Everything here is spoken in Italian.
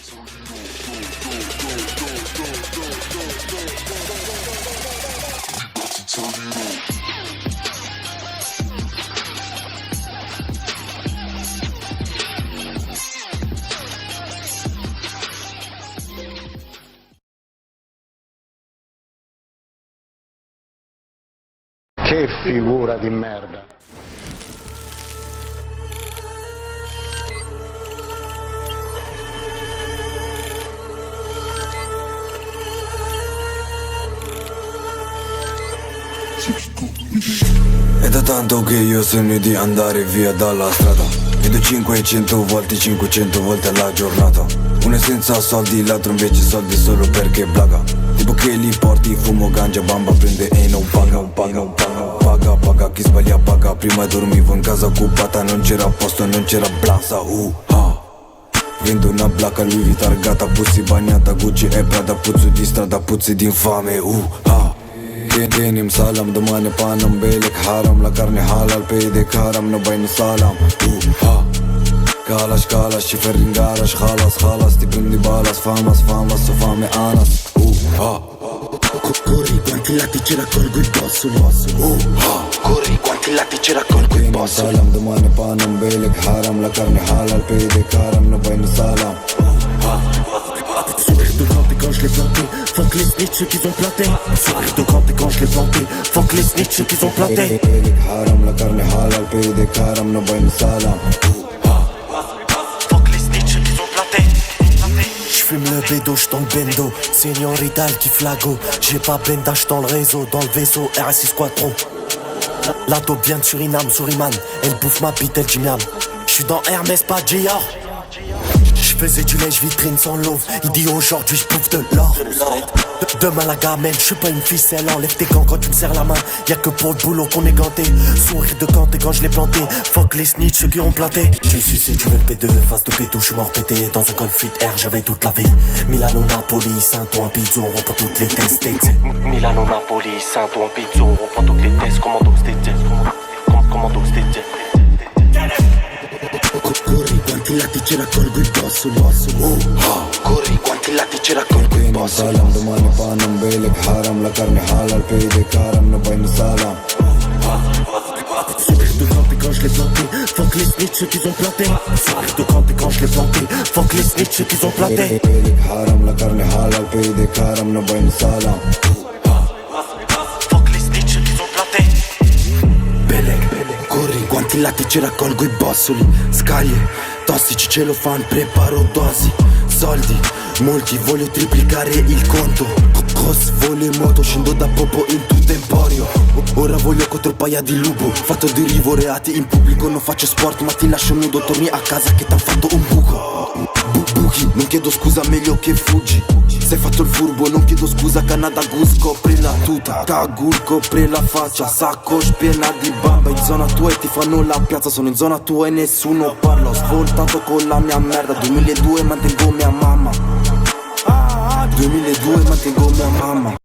Che figura di merda. È da tanto che io sogno di andare via dalla strada. Vedo 500 volte, 500 volte alla giornata. Uno è senza soldi, l'altro invece soldi solo perché blaga. Tipo che li porti, fumo, ganja, bamba, prende e non paga. Paga, chi sbaglia paga. Prima dormivo in casa occupata, non c'era posto, non c'era blasa. Vendo una blacca, lui targata, puzzi bagnata, Gucci e Prada, puzzi di strada, puzzi di infame. Denim salam, domani panam, belek haram, la carne halal, pedek haram, no bajn salam. Kalash, xifer ringarash, khalas, ti prendi balas, famas, so fame anas. Corri quanti lati ci raccolgo il bossoli. Corri quanti lati ci raccolgo il bossoli. Salam, domani panam, belek haram, la carne halal, pedek haram, no bajn salam. Sourire de quand et quand je l'ai planté, fuck les snitches qu'ils ont planté. Sourire de quand et quand je l'ai planté, fuck les snitches qu'ils ont planté. Pedek haram, la carne halal, pedek haram, no bajn salam. Fuck les snitches qu'ils ont planté. J'fume le bédo, j'tends le bendo, señorita elle kiffe lago. J'ai pas bendage dans le réseau, dans le vaisseau, RS6 Quattro. La dope vient de Suriname, Suriman, elle bouffe ma bite, elle dit miam. J'suis dans Hermès, pas Dior. J'faisais du lèche vitrine sans l'eau. Il dit aujourd'hui j'pouffe de l'or. Demain la gamelle, j'suis pas une ficelle. Enlève tes gants quand tu me serres la main. Y'a que pour le boulot qu'on est ganté. Sourire de quand et quand je l'ai planté. Fuck les snitch, ceux qui ont planté. J'ai sucé, tu veux le P2, face de pétou, j'suis mort pété. Dans un Golf Air, j'avais toute la vie. Milano, Napoli, Saint-Ouen, Pizzo, on reprend toutes les tests. Milano, Napoli, Saint-Ouen, Pizzo, on reprend toutes les tests. Commando stage, commando stage. Corri quanti lati ci raccolgo il bossoli. Corri quanti lati ci raccolgo il bossoli. Salam, domani panam, belek haram, la carne halal, pedek haram, no bajn salam. Sourire de quand et quand je l'ai planté, fuck les snitches qu'ils ont planté. Sourire de quand et quand je l'ai planté, fuck les snitches qu'ils ont planté. Pedek haram, la carne halal, pedek haram, no bajn salam. Fuck les snitches qu'ils ont planté. Corri quanti lati ci raccolgo i bossoli. Scaglie, tossici, celofan, preparo dosi. Soldi, molti, voglio triplicare il conto. Cross, vole, moto, scendo da popo in tutto emporio. Ora voglio contro il paia di lupo. Fatto di rivo, reati in pubblico. Non faccio sport ma ti lascio nudo. Torni a casa che t'han fatto un buco. Buchi, non chiedo scusa, meglio che fuggi. Se hai fatto il furbo, non chiedo scusa. Canada Goose, copri la tuta. Cagul, copri la faccia. Sacosh piena di bamba. In zona tua e ti fanno la piazza. Sono in zona tua e nessuno parla. Ho svoltato con la mia merda. 2002 mantengo mia mamma. 2002 mantengo mia mamma.